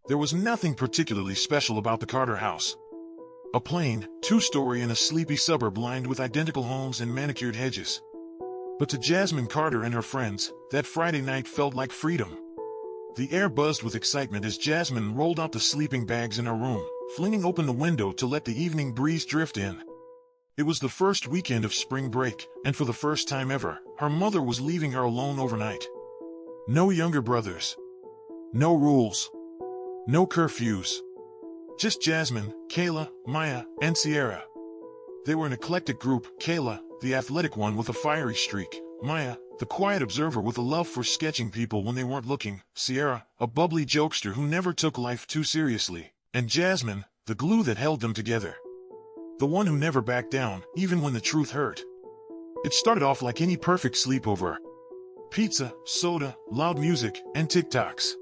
There was nothing particularly special about the Carter house. A plain, two-story in a sleepy suburb lined with identical homes and manicured hedges. But to Jasmine Carter and her friends, that Friday night felt like freedom. The air buzzed with excitement as Jasmine rolled out the sleeping bags in her room, flinging open the window to let the evening breeze drift in. It was the first weekend of spring break, and for the first time ever, her mother was leaving her alone overnight. No younger brothers. No rules. No curfews. Just Jasmine, Kayla, Maya, and Sierra. They were an eclectic group, Kayla, the athletic one with a fiery streak, Maya, the quiet observer with a love for sketching people when they weren't looking, Sierra, a bubbly jokester who never took life too seriously, and Jasmine, the glue that held them together. The one who never backed down, even when the truth hurt. It started off like any perfect sleepover. Pizza, soda, loud music, and TikToks.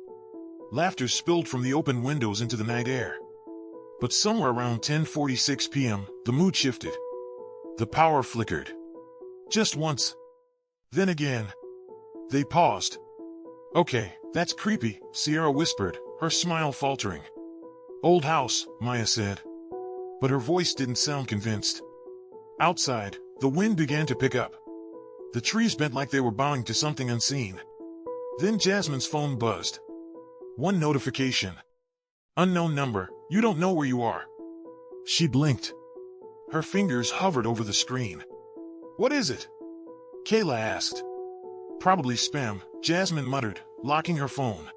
Laughter spilled from the open windows into the night air. But somewhere around 10:46 p.m., the mood shifted. The power flickered. Just once. Then again. They paused. "Okay, that's creepy," Sierra whispered, her smile faltering. "Old house," Maya said. But her voice didn't sound convinced. Outside, the wind began to pick up. The trees bent like they were bowing to something unseen. Then Jasmine's phone buzzed. One notification. "Unknown number, you don't know where you are." She blinked. Her fingers hovered over the screen. "What is it?" Kayla asked. "Probably spam," Jasmine muttered, locking her phone.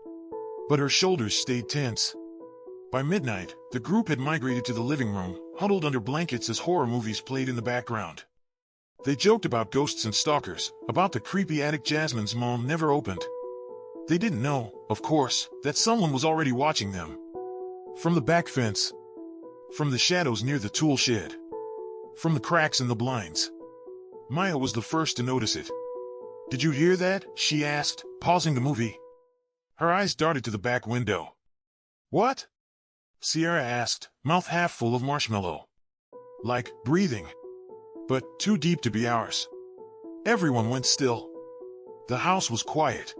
But her shoulders stayed tense. By midnight, the group had migrated to the living room, huddled under blankets as horror movies played in the background. They joked about ghosts and stalkers, about the creepy attic Jasmine's mom never opened. They didn't know, of course, that someone was already watching them. From the back fence. From the shadows near the tool shed. From the cracks in the blinds. Maya was the first to notice it. "Did you hear that?" she asked, pausing the movie. Her eyes darted to the back window. "What?" Sierra asked, mouth half full of marshmallow. "Like, breathing. But too deep to be ours." Everyone went still. The house was quiet.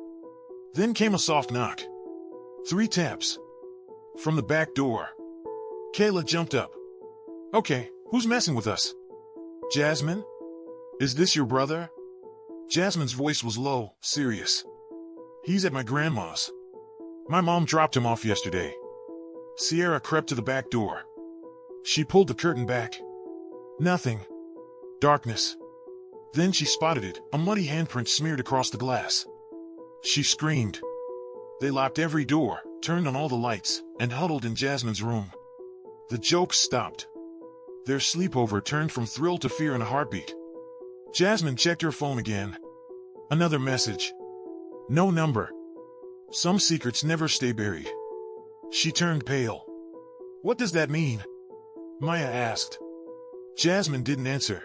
Then came a soft knock. 3 taps. From the back door. Kayla jumped up. "Okay, who's messing with us?" "Jasmine? Is this your brother?" Jasmine's voice was low, serious. "He's at my grandma's. My mom dropped him off yesterday." Sierra crept to the back door. She pulled the curtain back. Nothing. Darkness. Then she spotted it, a muddy handprint smeared across the glass. She screamed. They locked every door, turned on all the lights, and huddled in Jasmine's room. The jokes stopped. Their sleepover turned from thrill to fear in a heartbeat. Jasmine checked her phone again. Another message. No number. Some secrets never stay buried. She turned pale. "What does that mean?" Maya asked. Jasmine didn't answer.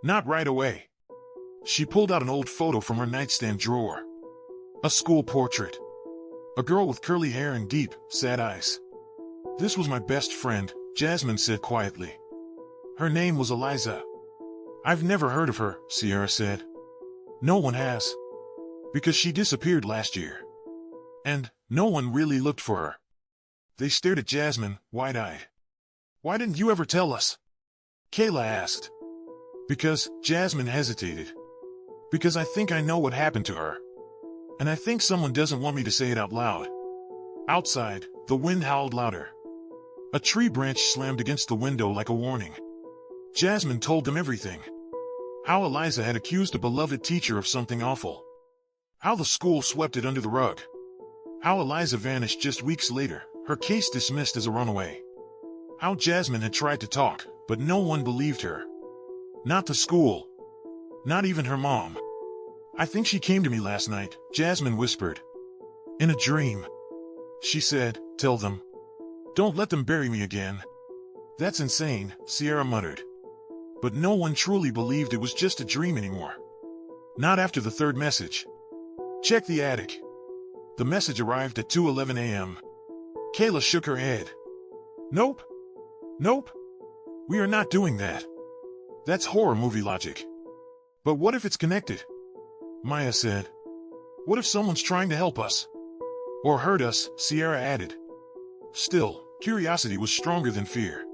Not right away. She pulled out an old photo from her nightstand drawer. A school portrait. A girl with curly hair and deep, sad eyes. "This was my best friend," Jasmine said quietly. Her name was Eliza. "I've never heard of her," Sierra said. "No one has. Because she disappeared last year. And no one really looked for her." They stared at Jasmine, wide-eyed. "Why didn't you ever tell us?" Kayla asked. "Because," Jasmine hesitated. "Because I think I know what happened to her. And I think someone doesn't want me to say it out loud." Outside, the wind howled louder. A tree branch slammed against the window like a warning. Jasmine told them everything. How Eliza had accused a beloved teacher of something awful. How the school swept it under the rug. How Eliza vanished just weeks later, her case dismissed as a runaway. How Jasmine had tried to talk, but no one believed her. Not the school. Not even her mom. "I think she came to me last night," Jasmine whispered. "In a dream." She said, "Tell them. Don't let them bury me again." "That's insane," Sierra muttered. But no one truly believed it was just a dream anymore. Not after the third message. "Check the attic." The message arrived at 2:11 a.m. Kayla shook her head. "Nope. Nope. We are not doing that. That's horror movie logic." "But what if it's connected?" Maya said. "What if someone's trying to help us?" "Or hurt us," Sierra added. Still, curiosity was stronger than fear.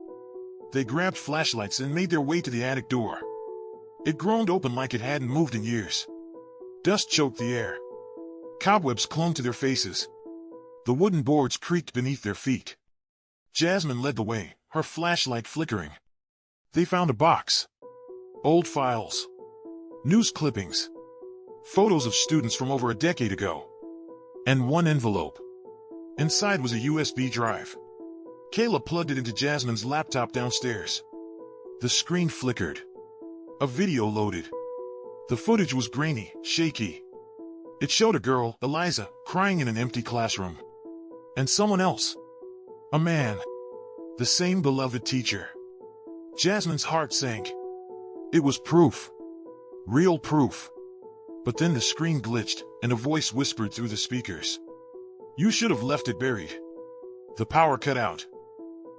They grabbed flashlights and made their way to the attic door. It groaned open like it hadn't moved in years. Dust choked the air. Cobwebs clung to their faces. The wooden boards creaked beneath their feet. Jasmine led the way, her flashlight flickering. They found a box. Old files. News clippings. Photos of students from over a decade ago. And one envelope. Inside was a USB drive. Kayla plugged it into Jasmine's laptop downstairs. The screen flickered. A video loaded. The footage was grainy, shaky. It showed a girl, Eliza, crying in an empty classroom. And someone else. A man. The same beloved teacher. Jasmine's heart sank. It was proof. Real proof. But then the screen glitched, and a voice whispered through the speakers. You should have left it buried. The power cut out.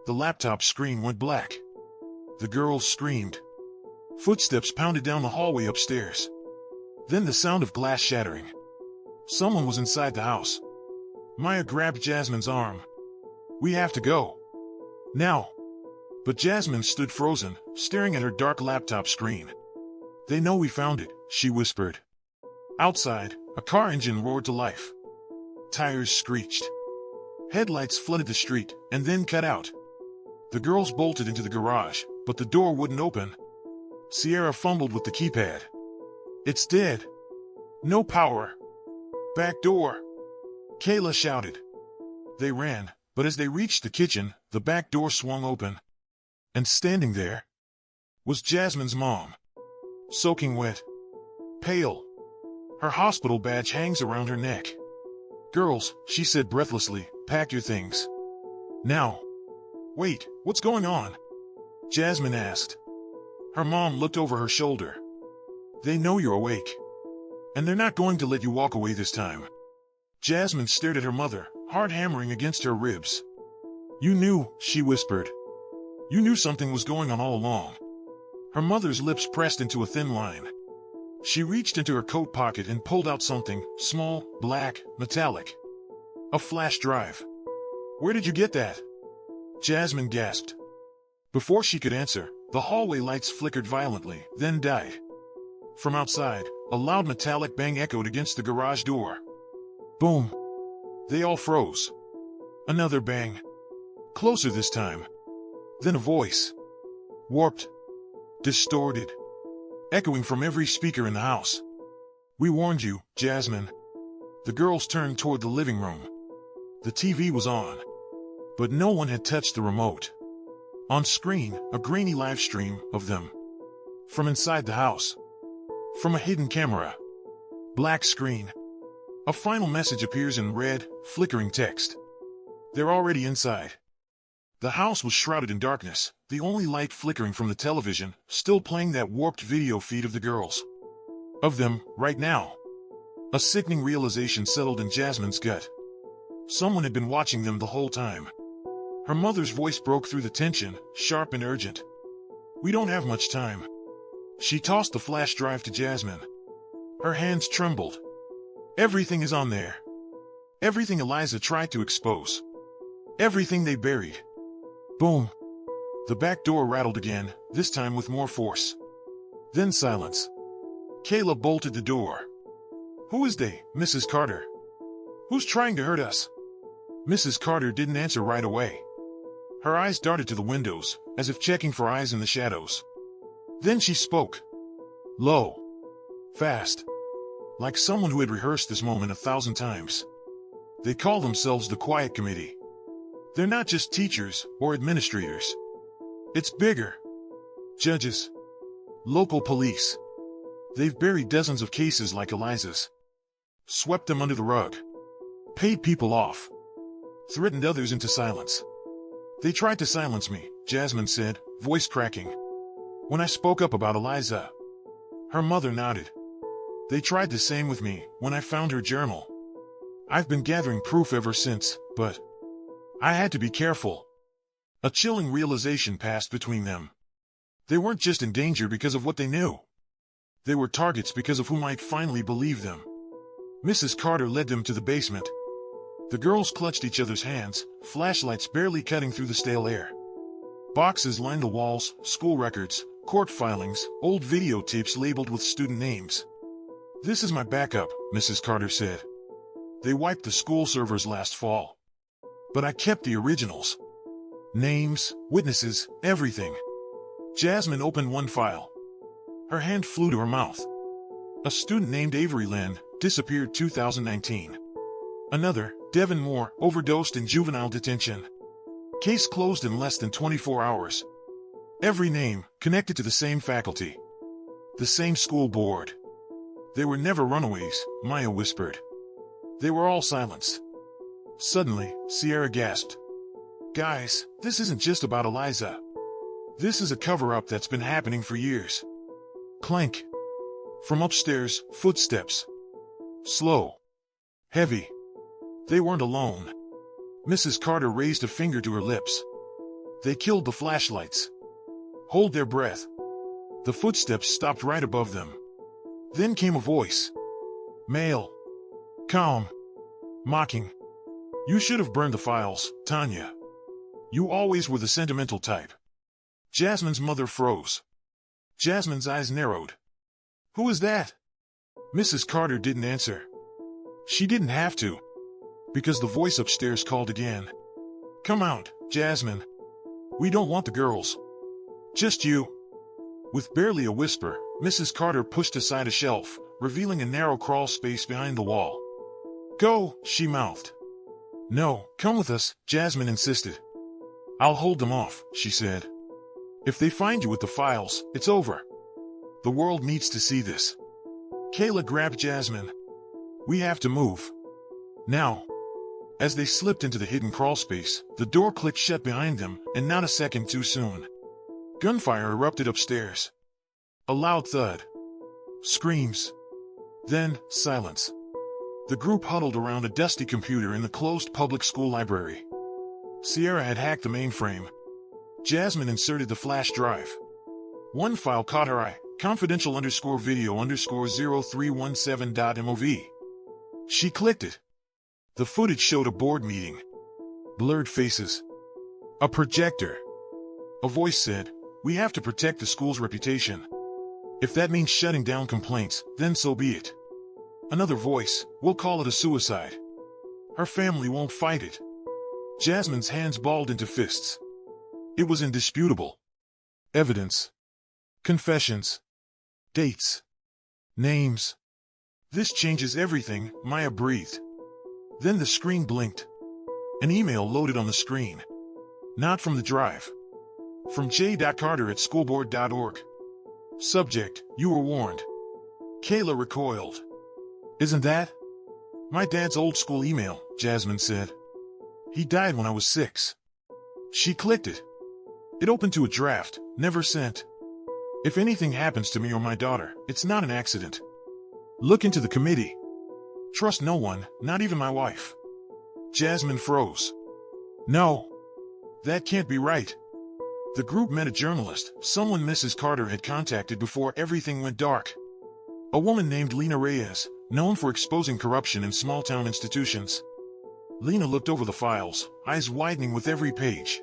The laptop screen went black. The girls screamed. Footsteps pounded down the hallway upstairs. Then the sound of glass shattering. Someone was inside the house. Maya grabbed Jasmine's arm. We have to go. Now. But Jasmine stood frozen, staring at her dark laptop screen. They know we found it, she whispered. Outside, a car engine roared to life. Tires screeched. Headlights flooded the street, and then cut out. The girls bolted into the garage, but the door wouldn't open. Sierra fumbled with the keypad. It's dead. No power. Back door. Kayla shouted. They ran, but as they reached the kitchen, the back door swung open. And standing there was Jasmine's mom. Soaking wet. Pale. Her hospital badge hangs around her neck. Girls, she said breathlessly, pack your things. Now. Wait, what's going on? Jasmine asked. Her mom looked over her shoulder. They know you're awake. And they're not going to let you walk away this time. Jasmine stared at her mother, heart hammering against her ribs. You knew, she whispered. You knew something was going on all along. Her mother's lips pressed into a thin line. She reached into her coat pocket and pulled out something, small, black, metallic. A flash drive. Where did you get that? Jasmine gasped. Before she could answer, the hallway lights flickered violently, then died. From outside, a loud metallic bang echoed against the garage door. Boom. They all froze. Another bang. Closer this time. Then a voice. Warped. Distorted. Echoing from every speaker in the house. We warned you, Jasmine. The girls turned toward the living room. The TV was on. But no one had touched the remote. On screen, a grainy live stream of them. From inside the house. From a hidden camera. Black screen. A final message appears in red, flickering text. They're already inside. The house was shrouded in darkness, the only light flickering from the television, still playing that warped video feed of the girls. Of them, right now. A sickening realization settled in Jasmine's gut. Someone had been watching them the whole time. Her mother's voice broke through the tension, sharp and urgent. We don't have much time. She tossed the flash drive to Jasmine. Her hands trembled. Everything is on there. Everything Eliza tried to expose. Everything they buried. Boom. The back door rattled again, this time with more force. Then silence. Kayla bolted the door. Who is they, Mrs. Carter? Who's trying to hurt us? Mrs. Carter didn't answer right away. Her eyes darted to the windows, as if checking for eyes in the shadows. Then she spoke. Low. Fast. Like someone who had rehearsed this moment 1,000 times. They call themselves the Quiet Committee. They're not just teachers or administrators. It's bigger. Judges. Local police. They've buried dozens of cases like Eliza's. Swept them under the rug. Paid people off. Threatened others into silence. They tried to silence me, Jasmine said, voice cracking. When I spoke up about Eliza. Her mother nodded. They tried the same with me when I found her journal. I've been gathering proof ever since, but I had to be careful. A chilling realization passed between them. They weren't just in danger because of what they knew. They were targets because of who might finally believe them. Mrs. Carter led them to the basement. The girls clutched each other's hands, flashlights barely cutting through the stale air. Boxes lined the walls, school records, court filings, old videotapes labeled with student names. "This is my backup," Mrs. Carter said. "They wiped the school servers last fall. But I kept the originals. Names, witnesses, everything." Jasmine opened one file. Her hand flew to her mouth. A student named Avery Lynn, disappeared 2019. Another, Devin Moore, overdosed in juvenile detention. Case closed in less than 24 hours. Every name, connected to the same faculty. The same school board. "They were never runaways," Maya whispered. "They were all silenced." Suddenly, Sierra gasped. "Guys, this isn't just about Eliza. This is a cover-up that's been happening for years." Clank. From upstairs, footsteps. Slow. Heavy. They weren't alone. Mrs. Carter raised a finger to her lips. "They killed the flashlights." "Hold their breath." The footsteps stopped right above them. Then came a voice. Male. Calm. Mocking. "You should have burned the files, Tanya. You always were the sentimental type." Jasmine's mother froze. Jasmine's eyes narrowed. "Who is that?" Mrs. Carter didn't answer. She didn't have to, because the voice upstairs called again. "Come out, Jasmine. We don't want the girls. Just you." With barely a whisper, Mrs. Carter pushed aside a shelf, revealing a narrow crawl space behind the wall. "Go," she mouthed. "No, come with us," Jasmine insisted. "I'll hold them off," she said. "If they find you with the files, it's over. The world needs to see this." Kayla grabbed Jasmine. "We have to move. Now." As they slipped into the hidden crawl space, the door clicked shut behind them, and not a second too soon. Gunfire erupted upstairs. A loud thud. Screams. Then, silence. The group huddled around a dusty computer in the closed public school library. Sierra had hacked the mainframe. Jasmine inserted the flash drive. One file caught her eye, confidential_video_0317.mov. She clicked it. The footage showed a board meeting. Blurred faces. A projector. A voice said, "We have to protect the school's reputation. If that means shutting down complaints, then so be it." Another voice, "We'll call it a suicide. Her family won't fight it." Jasmine's hands balled into fists. It was indisputable. Evidence. Confessions. Dates. Names. "This changes everything," Maya breathed. Then the screen blinked. An email loaded on the screen. Not from the drive. From j.carter@schoolboard.org. Subject, "You were warned." Kayla recoiled. "Isn't that my dad's old school email?" Jasmine said. "He died when I was 6. She clicked it. It opened to a draft, never sent. "If anything happens to me or my daughter, it's not an accident. Look into the committee. Trust no one, not even my wife." Jasmine froze. "No. That can't be right." The group met a journalist, someone Mrs. Carter had contacted before everything went dark. A woman named Lena Reyes, known for exposing corruption in small-town institutions. Lena looked over the files, eyes widening with every page.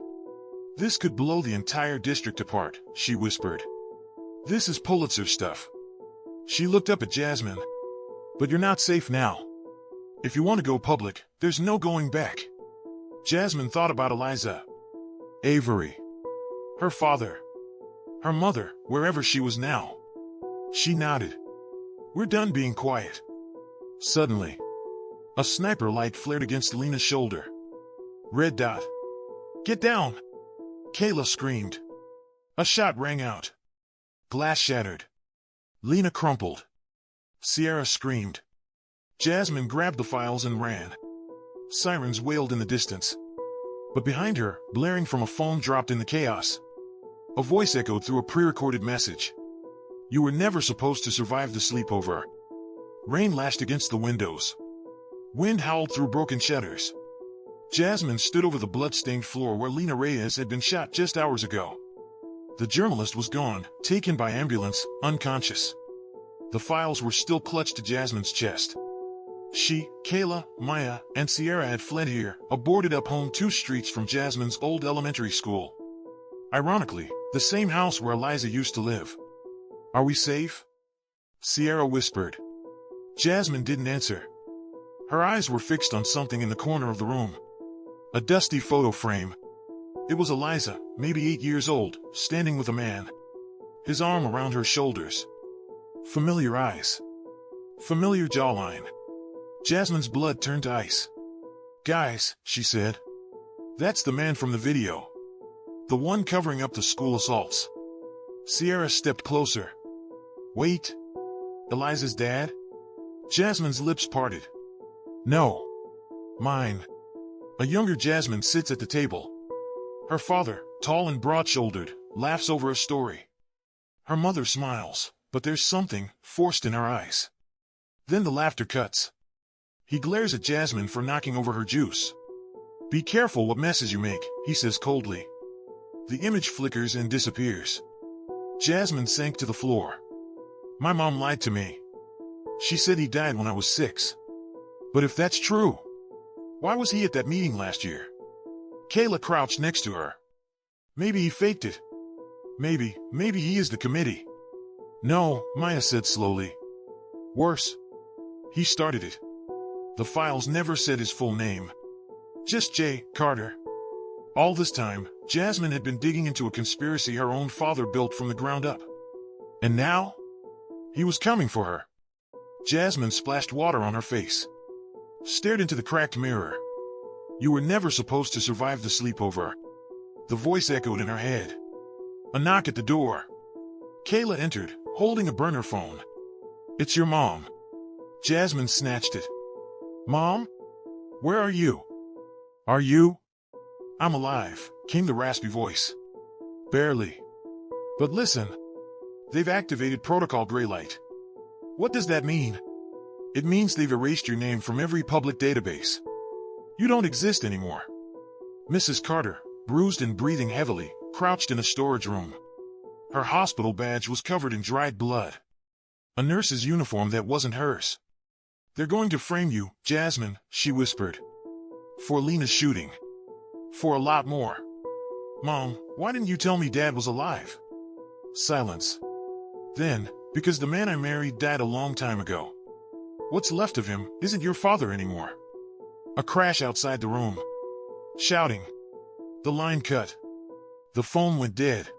"This could blow the entire district apart," she whispered. "This is Pulitzer stuff." She looked up at Jasmine. "But you're not safe now. If you want to go public, there's no going back." Jasmine thought about Eliza. Avery. Her father. Her mother, wherever she was now. She nodded. "We're done being quiet." Suddenly, a sniper light flared against Lena's shoulder. Red dot. "Get down!" Kayla screamed. A shot rang out. Glass shattered. Lena crumpled. Sierra screamed. Jasmine grabbed the files and ran. Sirens wailed in the distance. But behind her, blaring from a phone dropped in the chaos, a voice echoed through a pre-recorded message. "You were never supposed to survive the sleepover." Rain lashed against the windows. Wind howled through broken shutters. Jasmine stood over the blood-stained floor where Lena Reyes had been shot just hours ago. The journalist was gone, taken by ambulance, unconscious. The files were still clutched to Jasmine's chest. She, Kayla, Maya, and Sierra had fled here, a boarded-up home 2 streets from Jasmine's old elementary school. Ironically, the same house where Eliza used to live. "Are we safe?" Sierra whispered. Jasmine didn't answer. Her eyes were fixed on something in the corner of the room. A dusty photo frame. It was Eliza, maybe 8 years old, standing with a man. His arm around her shoulders. Familiar eyes. Familiar jawline. Jasmine's blood turned to ice. "Guys," she said. "That's the man from the video. The one covering up the school assaults." Sierra stepped closer. "Wait. Eliza's dad?" Jasmine's lips parted. "No. Mine." A younger Jasmine sits at the table. Her father, tall and broad-shouldered, laughs over a story. Her mother smiles, but there's something forced in her eyes. Then the laughter cuts. He glares at Jasmine for knocking over her juice. "Be careful what messes you make," he says coldly. The image flickers and disappears. Jasmine sank to the floor. "My mom lied to me. She said he died when I was 6. But if that's true, why was he at that meeting last year?" Kayla crouched next to her. "Maybe he faked it. Maybe he is the committee." "No," Maya said slowly. "Worse. He started it. The files never said his full name. Just J. Carter." All this time, Jasmine had been digging into a conspiracy her own father built from the ground up. And now? He was coming for her. Jasmine splashed water on her face. Stared into the cracked mirror. "You were never supposed to survive the sleepover." The voice echoed in her head. A knock at the door. Kayla entered, holding a burner phone. "It's your mom." Jasmine snatched it. "Mom? Where are you?" "Are you?" "I'm alive," came the raspy voice. "Barely. But listen. They've activated Protocol Grey Light." "What does that mean?" "It means they've erased your name from every public database. You don't exist anymore." Mrs. Carter, bruised and breathing heavily, crouched in a storage room. Her hospital badge was covered in dried blood. A nurse's uniform that wasn't hers. "They're going to frame you, Jasmine," she whispered. "For Lena's shooting. For a lot more." "Mom, why didn't you tell me Dad was alive?" Silence. Then, "Because the man I married died a long time ago. What's left of him isn't your father anymore." A crash outside the room. Shouting. The line cut. The phone went dead.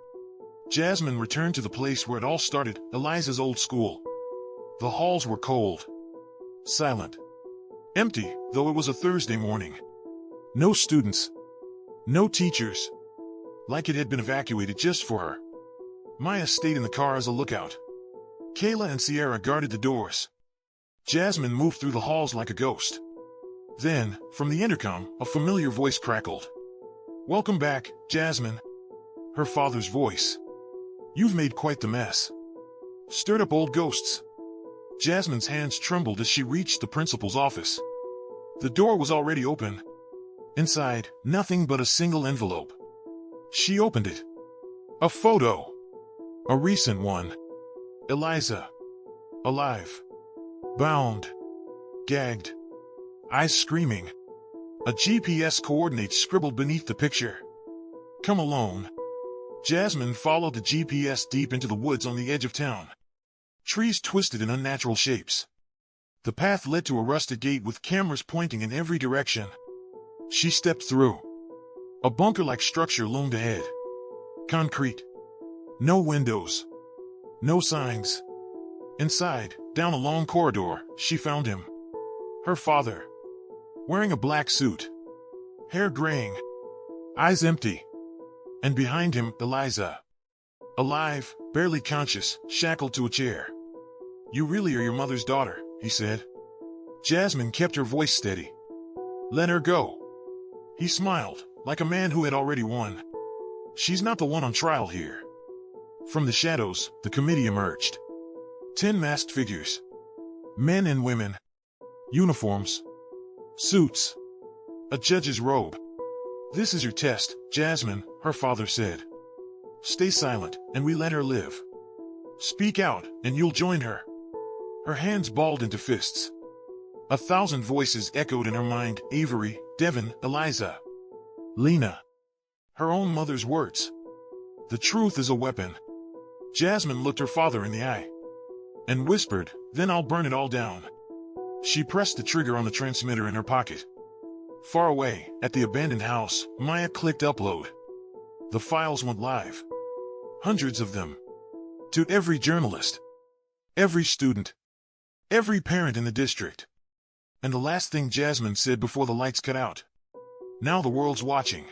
Jasmine returned to the place where it all started, Eliza's old school. The halls were cold. Silent. Empty, though it was a Thursday morning. No students. No teachers. Like it had been evacuated just for her. Maya stayed in the car as a lookout. Kayla and Sierra guarded the doors. Jasmine moved through the halls like a ghost. Then, from the intercom, a familiar voice crackled. "Welcome back, Jasmine." Her father's voice. "You've made quite the mess. Stirred up old ghosts." Jasmine's hands trembled as she reached the principal's office. The door was already open. Inside, nothing but a single envelope. She opened it. A photo. A recent one. Eliza. Alive. Bound. Gagged. Eyes screaming. A GPS coordinate scribbled beneath the picture. "Come alone." Jasmine followed the GPS deep into the woods on the edge of town. Trees twisted in unnatural shapes. The path led to a rusted gate with cameras pointing in every direction. She stepped through. A bunker-like structure loomed ahead. Concrete. No windows. No signs. Inside, down a long corridor, she found him. Her father. Wearing a black suit. Hair graying. Eyes empty. And behind him, Eliza. Alive, barely conscious, shackled to a chair. "You really are your mother's daughter," he said. Jasmine kept her voice steady. "Let her go." He smiled, like a man who had already won. "She's not the one on trial here." From the shadows, the committee emerged. 10 masked figures. Men and women. Uniforms. Suits. A judge's robe. "This is your test, Jasmine," her father said. "Stay silent, and we let her live. Speak out, and you'll join her." Her hands balled into fists. 1,000 voices echoed in her mind: Avery, Devin, Eliza, Lena. Her own mother's words. The truth is a weapon. Jasmine looked her father in the eye and whispered, "Then I'll burn it all down." She pressed the trigger on the transmitter in her pocket. Far away, at the abandoned house, Maya clicked upload. The files went live. Hundreds of them. To every journalist, every student, every parent in the district. And the last thing Jasmine said before the lights cut out: "Now the world's watching."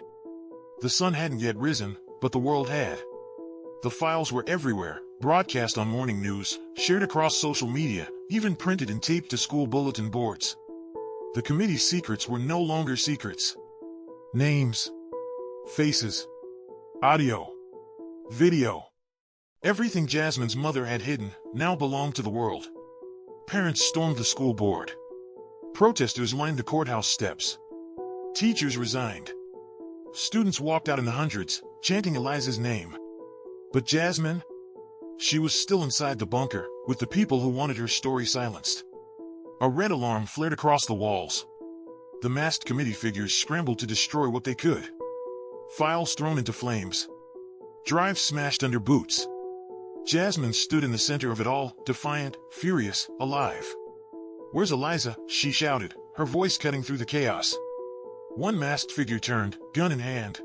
The sun hadn't yet risen, but the world had. The files were everywhere, broadcast on morning news, shared across social media, even printed and taped to school bulletin boards. The committee's secrets were no longer secrets. Names, faces, audio, video. Everything Jasmine's mother had hidden now belonged to the world. Parents stormed the school board. Protesters lined the courthouse steps. Teachers resigned. Students walked out in the hundreds, chanting Eliza's name. But Jasmine? She was still inside the bunker, with the people who wanted her story silenced. A red alarm flared across the walls. The masked committee figures scrambled to destroy what they could. Files thrown into flames. Drives smashed under boots. Jasmine stood in the center of it all, defiant, furious, alive. "Where's Eliza?" she shouted, her voice cutting through the chaos. One masked figure turned, gun in hand.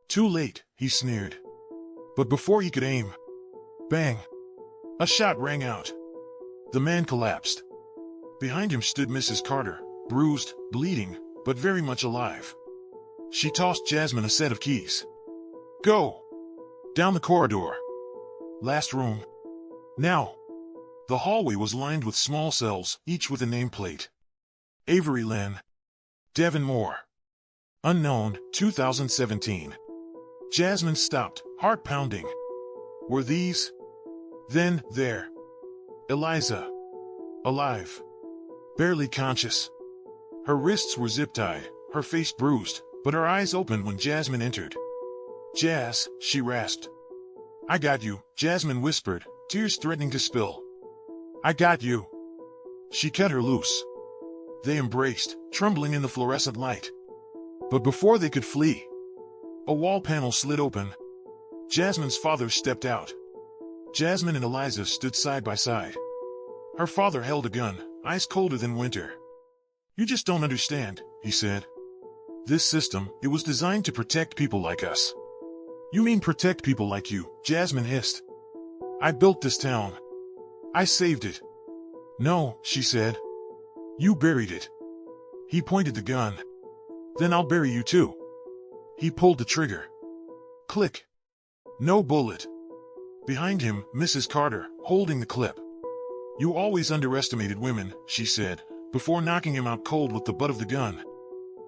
"Too late," he sneered. But before he could aim, bang! A shot rang out. The man collapsed. Behind him stood Mrs. Carter, bruised, bleeding, but very much alive. She tossed Jasmine a set of keys. "Go! Down the corridor. Last room. Now." The hallway was lined with small cells, each with a nameplate. Avery Lynn. Devin Moore. Unknown, 2017. Jasmine stopped, heart pounding. Were these? Then, there. Eliza. Alive. Barely conscious. Her wrists were zip-tied, her face bruised, but her eyes opened when Jasmine entered. "Jazz," she rasped. "I got you," Jasmine whispered, tears threatening to spill. "I got you." She cut her loose. They embraced, trembling in the fluorescent light. But before they could flee, a wall panel slid open. Jasmine's father stepped out. Jasmine and Eliza stood side by side. Her father held a gun, ice colder than winter. "You just don't understand," he said. "This system, it was designed to protect people like us." "You mean protect people like you?" Jasmine hissed. "I built this town. I saved it." "No," she said. "You buried it." He pointed the gun. "Then I'll bury you too." He pulled the trigger. Click. No bullet. Behind him, Mrs. Carter, holding the clip. "You always underestimated women," she said, before knocking him out cold with the butt of the gun.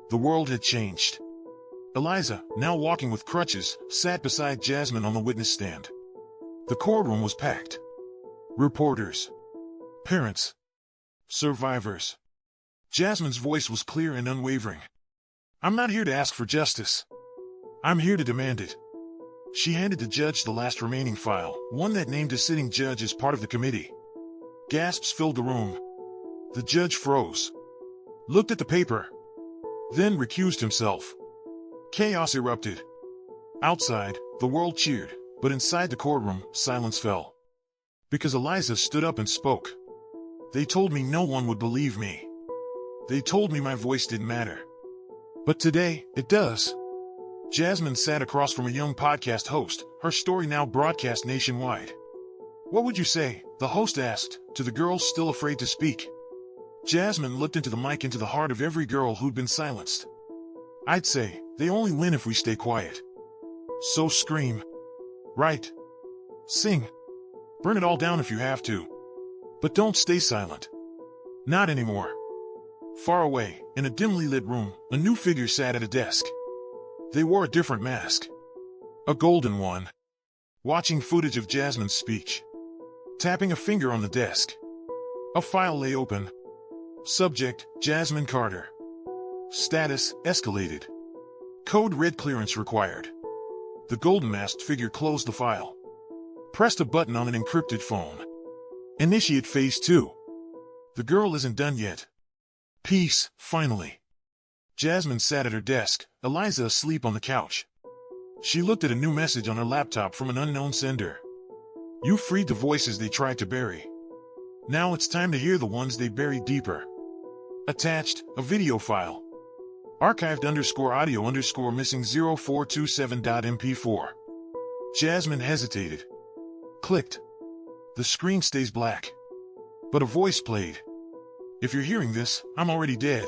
The world had changed. Eliza, now walking with crutches, sat beside Jasmine on the witness stand. The courtroom was packed. Reporters. Parents. Survivors. Jasmine's voice was clear and unwavering. "I'm not here to ask for justice. I'm here to demand it." She handed the judge the last remaining file, one that named a sitting judge as part of the committee. Gasps filled the room. The judge froze. Looked at the paper. Then recused himself. Chaos erupted. Outside, the world cheered, but inside the courtroom, silence fell. Because Eliza stood up and spoke. "They told me no one would believe me. They told me my voice didn't matter. But today, it does." Jasmine sat across from a young podcast host, her story now broadcast nationwide. "What would you say?" the host asked, to the girls still afraid to speak. Jasmine looked into the mic, into the heart of every girl who'd been silenced. "I'd say, they only win if we stay quiet. So scream. Write. Sing. Burn it all down if you have to. But don't stay silent. Not anymore." Far away, in a dimly lit room, a new figure sat at a desk. They wore a different mask. A golden one. Watching footage of Jasmine's speech. Tapping a finger on the desk. A file lay open. Subject, Jasmine Carter. Status, escalated. Code red, clearance required. The golden-masked figure closed the file. Pressed a button on an encrypted phone. Initiate phase 2. The girl isn't done yet. Peace, finally. Jasmine sat at her desk, Eliza asleep on the couch. She looked at a new message on her laptop from an unknown sender. You freed the voices they tried to bury. Now it's time to hear the ones they buried deeper. Attached, a video file. Archived_audio_ missing 0427.mp4. Jasmine hesitated. Clicked. The screen stays black. But a voice played. If you're hearing this, I'm already dead.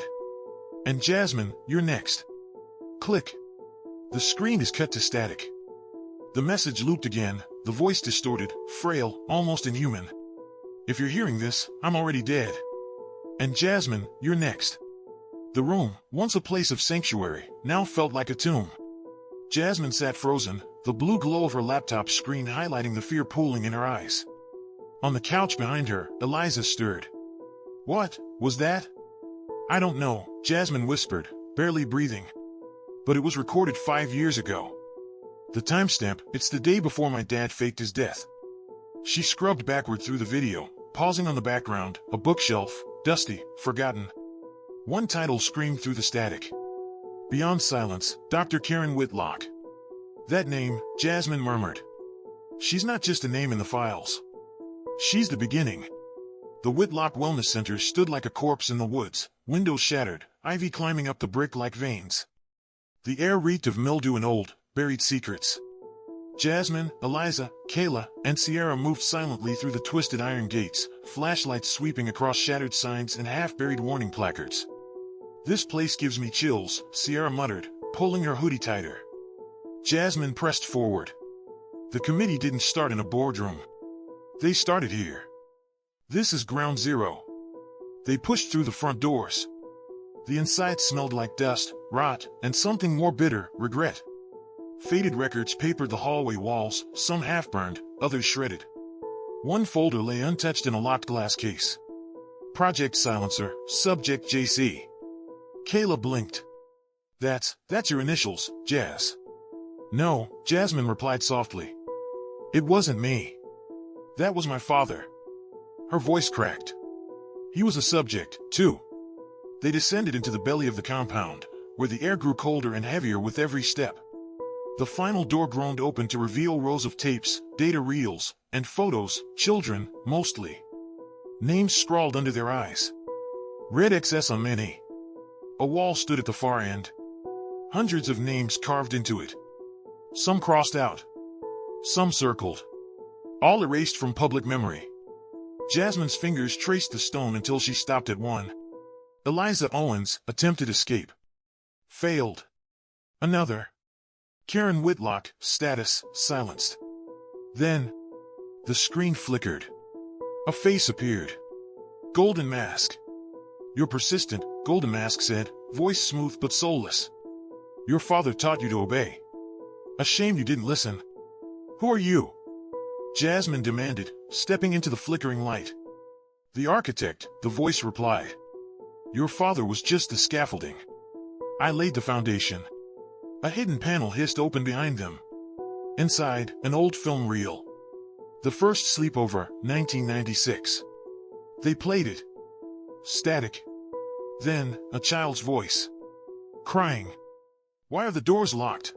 And Jasmine, you're next. Click. The screen is cut to static. The message looped again, the voice distorted, frail, almost inhuman. If you're hearing this, I'm already dead. And Jasmine, you're next. The room, once a place of sanctuary, now felt like a tomb. Jasmine sat frozen, the blue glow of her laptop screen highlighting the fear pooling in her eyes. On the couch behind her, Eliza stirred. What was that? I don't know, Jasmine whispered, barely breathing. But it was recorded 5 years ago. The timestamp, it's the day before my dad faked his death. She scrubbed backward through the video, pausing on the background, a bookshelf, dusty, forgotten. One title screamed through the static. Beyond Silence, Dr. Karen Whitlock. That name, Jasmine murmured. She's not just a name in the files. She's the beginning. The Whitlock Wellness Center stood like a corpse in the woods, windows shattered, ivy climbing up the brick like veins. The air reeked of mildew and old, buried secrets. Jasmine, Eliza, Kayla, and Sierra moved silently through the twisted iron gates, flashlights sweeping across shattered signs and half-buried warning placards. This place gives me chills, Sierra muttered, pulling her hoodie tighter. Jasmine pressed forward. The committee didn't start in a boardroom. They started here. This is ground zero. They pushed through the front doors. The inside smelled like dust, rot, and something more bitter, regret. Faded records papered the hallway walls, some half-burned, others shredded. One folder lay untouched in a locked glass case. Project Silencer, Subject JC. Kayla blinked. That's your initials, Jazz. No, Jasmine replied softly. It wasn't me. That was my father. Her voice cracked. He was a subject, too. They descended into the belly of the compound, where the air grew colder and heavier with every step. The final door groaned open to reveal rows of tapes, data reels, and photos, children, mostly. Names scrawled under their eyes. Red XS on many. A wall stood at the far end. Hundreds of names carved into it. Some crossed out. Some circled. All erased from public memory. Jasmine's fingers traced the stone until she stopped at one. Eliza Owens attempted escape. Failed. Another. Karen Whitlock, status, silenced. Then, the screen flickered. A face appeared. Golden Mask. You're persistent, Golden Mask said, voice smooth but soulless. Your father taught you to obey. A shame you didn't listen. Who are you? Jasmine demanded, stepping into the flickering light. The architect, the voice replied. Your father was just the scaffolding. I laid the foundation. A hidden panel hissed open behind them. Inside, an old film reel. The first Sleepover, 1996. They played it. Static. Then, a child's voice. Crying. Why are the doors locked?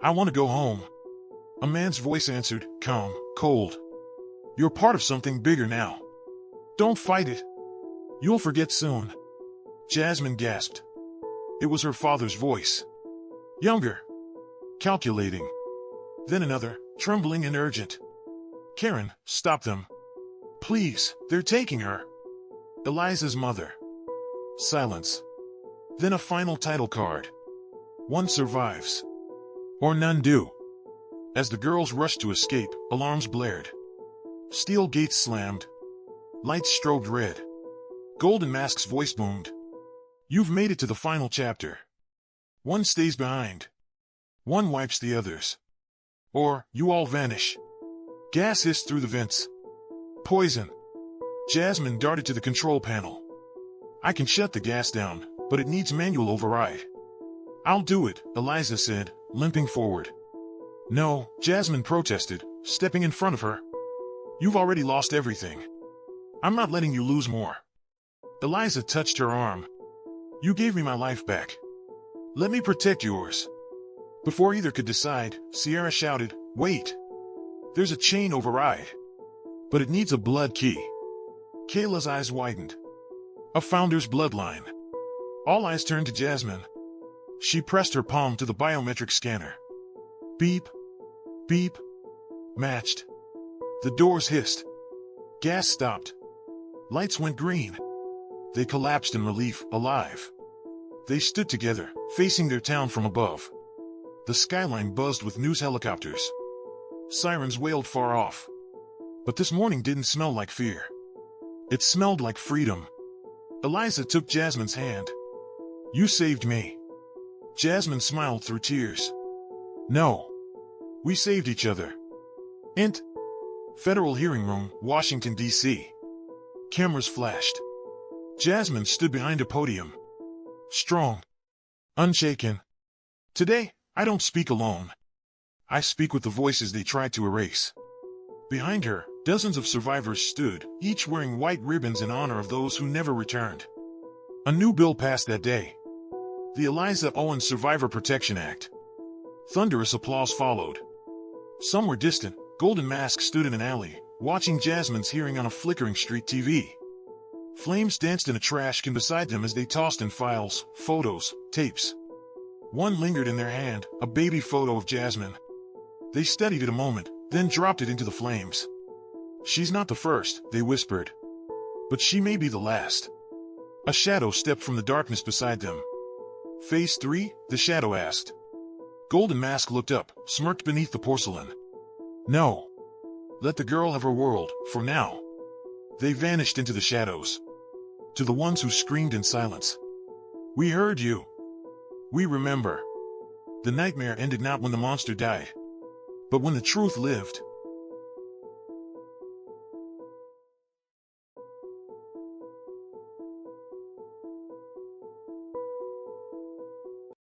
I want to go home. A man's voice answered, calm, cold. You're part of something bigger now. Don't fight it. You'll forget soon. Jasmine gasped. It was her father's voice. Younger. Calculating. Then another, trembling and urgent. Karen, stop them. Please, they're taking her. Eliza's mother. Silence. Then a final title card. One survives. Or none do. As the girls rushed to escape, alarms blared. Steel gates slammed. Lights strobed red. Golden Mask's voice boomed. You've made it to the final chapter. One stays behind. One wipes the others. Or, you all vanish. Gas hissed through the vents. Poison. Jasmine darted to the control panel. I can shut the gas down, but it needs manual override. I'll do it, Eliza said, limping forward. No, Jasmine protested, stepping in front of her. You've already lost everything. I'm not letting you lose more. Eliza touched her arm. You gave me my life back. Let me protect yours. Before either could decide, Sierra shouted, Wait! There's a chain override. But it needs a blood key. Kayla's eyes widened. A founder's bloodline. All eyes turned to Jasmine. She pressed her palm to the biometric scanner. Beep. Beep. Matched. The doors hissed. Gas stopped. Lights went green. They collapsed in relief, alive. They stood together, facing their town from above. The skyline buzzed with news helicopters. Sirens wailed far off. But this morning didn't smell like fear. It smelled like freedom. Eliza took Jasmine's hand. You saved me. Jasmine smiled through tears. No. We saved each other. Int. Federal Hearing Room, Washington, D.C. Cameras flashed. Jasmine stood behind a podium. Strong. Unshaken. Today, I don't speak alone. I speak with the voices they tried to erase. Behind her, dozens of survivors stood, each wearing white ribbons in honor of those who never returned. A new bill passed that day. The Eliza Owens Survivor Protection Act. Thunderous applause followed. Some were distant. Golden Mask stood in an alley, watching Jasmine's hearing on a flickering street TV. Flames danced in a trash can beside them as they tossed in files, photos, tapes. One lingered in their hand, a baby photo of Jasmine. They studied it a moment, then dropped it into the flames. She's not the first, they whispered. But she may be the last. A shadow stepped from the darkness beside them. Phase 3, the shadow asked. Golden Mask looked up, smirked beneath the porcelain. No. Let the girl have her world, for now. They vanished into the shadows. To the ones who screamed in silence. We heard you. We remember. The nightmare ended not when the monster died, but when the truth lived.